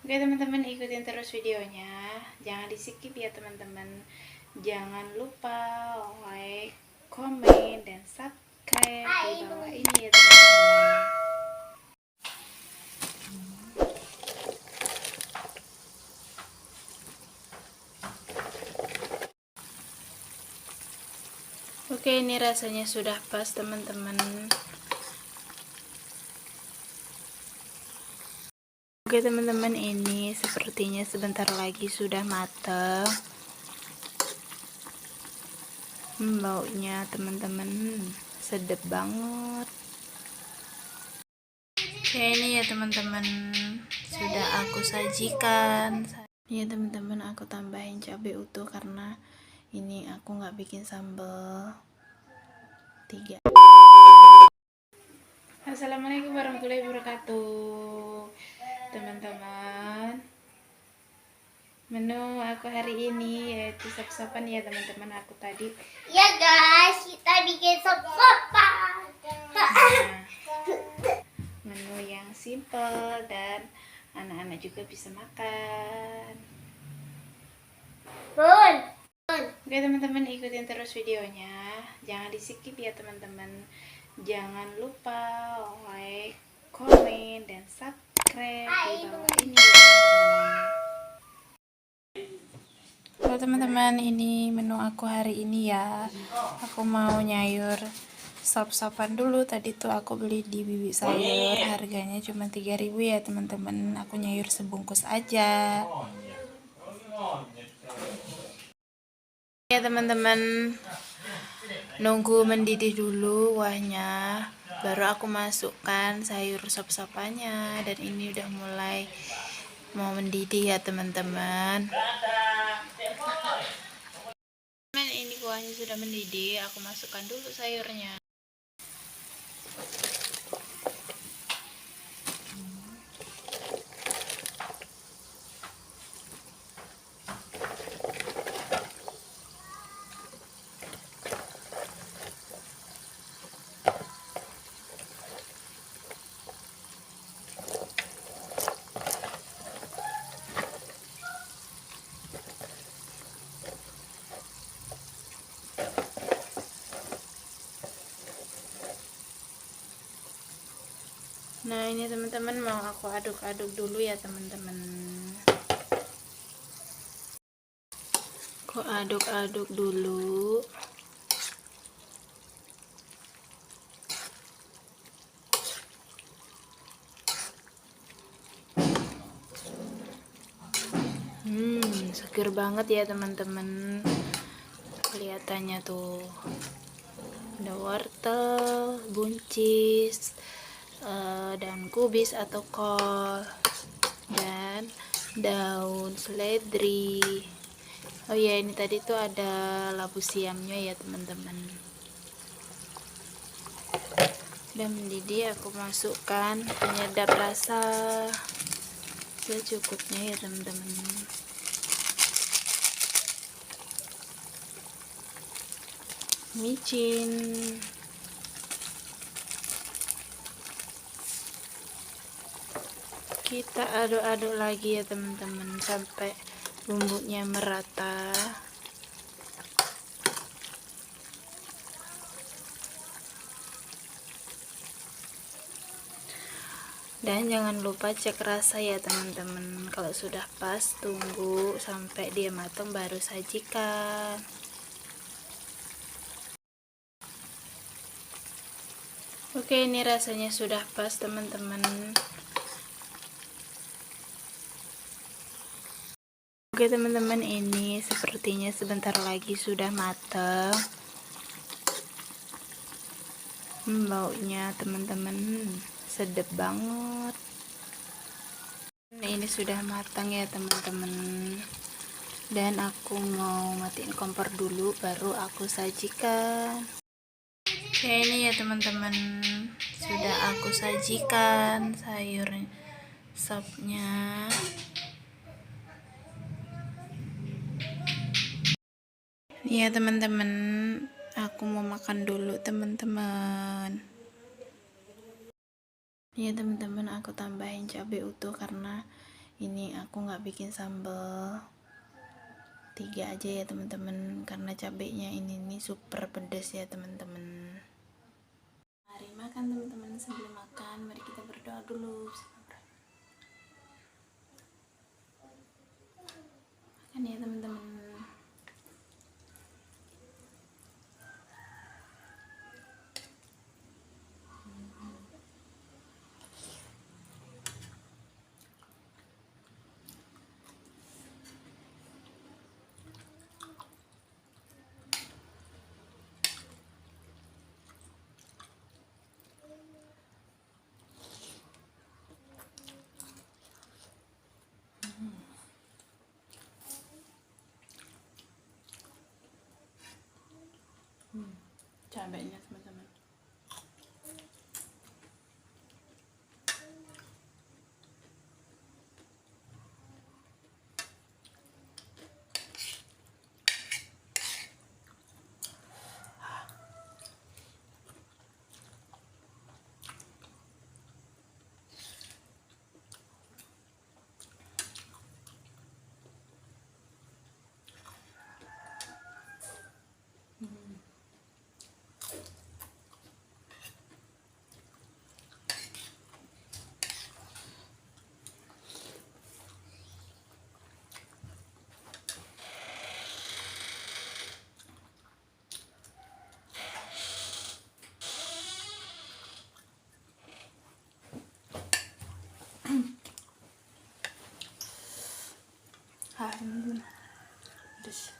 Oke teman-teman, ikutin terus videonya, jangan di skip ya teman-teman. Jangan lupa like, komen, dan subscribe di bawah ini ya teman-teman. Oke, ini rasanya sudah pas teman-teman. Oke teman-teman, ini sepertinya sebentar lagi sudah matang. Baunya teman-teman sedap banget. Oke, ini ya teman-teman, sudah aku sajikan. Ya teman-teman, aku tambahin cabai utuh karena ini aku nggak bikin sambal 3. Assalamualaikum warahmatullahi wabarakatuh teman-teman. Menu aku hari ini yaitu sop-sopan ya teman-teman. Aku tadi ya guys, kita bikin sop-sopan. Menu yang simple dan anak-anak juga bisa makan. Oke teman-teman, ikutin terus videonya, jangan di skip ya teman-teman. Jangan lupa like, komen, dan subscribe di bawah ini ya teman-teman. Halo teman-teman, ini menu aku hari ini ya. Aku mau nyayur sop-sopan dulu. Tadi tuh aku beli di Bibi Sayur, harganya cuma 3.000 ya teman-teman. Aku nyayur sebungkus aja. Ya teman-teman, nunggu mendidih dulu kuahnya, baru aku masukkan sayur sop-sopannya. Dan ini udah mulai mau mendidih ya teman-teman. Ini kuahnya sudah mendidih, aku masukkan dulu sayurnya. Nah ini teman-teman, mau aku aduk-aduk dulu ya teman-teman. Aku aduk-aduk dulu. Seger banget ya teman-teman. Kelihatannya tuh ada wortel, buncis, dan kubis atau kol, dan daun seledri. Oh ya, ini tadi tuh ada labu siamnya ya teman-teman. Udah mendidih, aku masukkan penyedap rasa secukupnya ya teman-teman. Micin, kita aduk-aduk lagi ya teman-teman sampai bumbunya merata. Dan jangan lupa cek rasa ya teman-teman. Kalau sudah pas, tunggu sampai dia matang baru sajikan. Oke, ini rasanya sudah pas teman-teman. Oke teman-teman, ini sepertinya sebentar lagi sudah matang. Baunya teman-teman sedap banget. Nah, ini sudah matang ya teman-teman. Dan aku mau matiin kompor dulu baru aku sajikan. Oke, ini ya teman-teman, sudah aku sajikan sayur sopnya. Ya teman-teman, aku mau makan dulu teman-teman. Ya teman-teman, aku tambahin cabai utuh karena Ini aku nggak bikin sambal 3 aja ya teman-teman, karena cabenya ini nih super pedas ya teman-teman. Mari makan teman-teman. Sebelum makan mari kita berdoa dulu. Makan ya teman-teman. Cabenya teman-teman. Teman-teman. Pedas.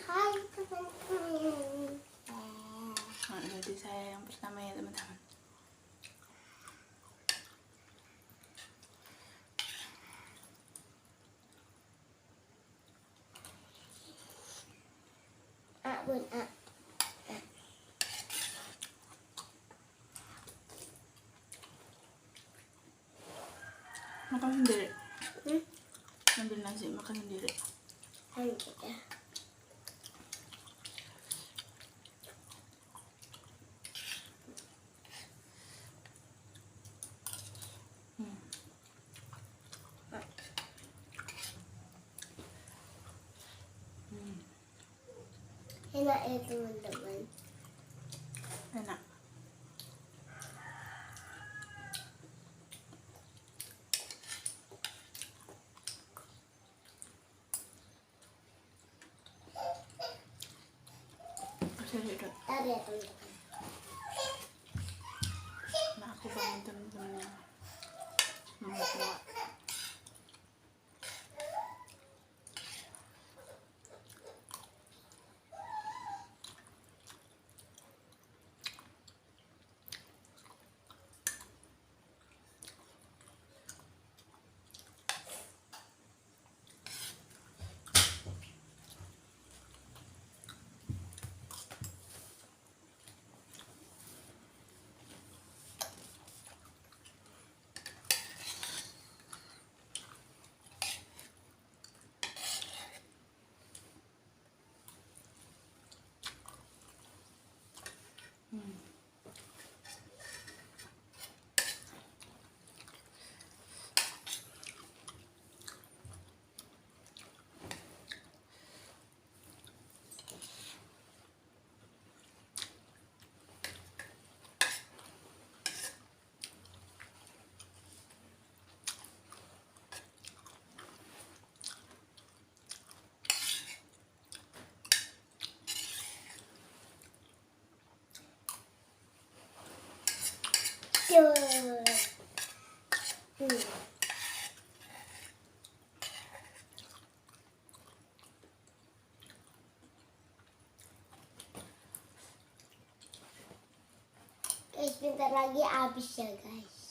Hai teman-teman. Jadi saya yang pertama ya teman-teman. Bun, Makan sendiri. Ambil nasi makan sendiri. Hai kita. Enak ya teman-teman. Enak. Sedikit. Bentar ya teman-teman. Nah, aku bangun teman-teman. Mau tua. Guys, bentar lagi habis ya guys.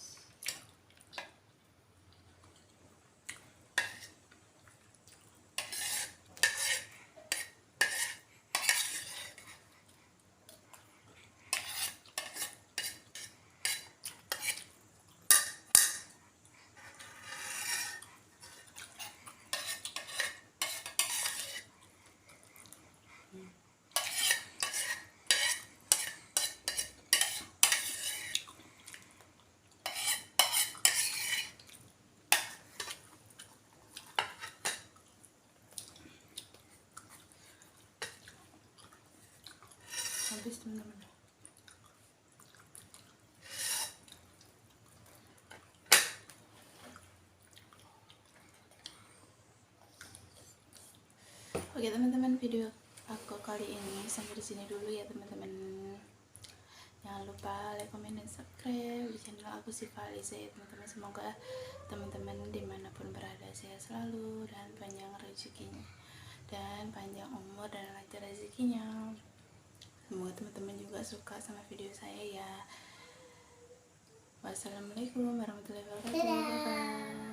habis teman-teman. Oke teman-teman, video aku kali ini sampai di sini dulu ya teman-teman. Jangan lupa like, comment, dan subscribe di channel aku Syifa Aliza ya teman-teman. Semoga teman-teman dimanapun berada sehat selalu dan panjang rezekinya, dan panjang umur dan lancar rezekinya. Semoga teman-teman juga suka sama video saya ya. Wassalamualaikum warahmatullahi wabarakatuh. Dadah. Bye-bye.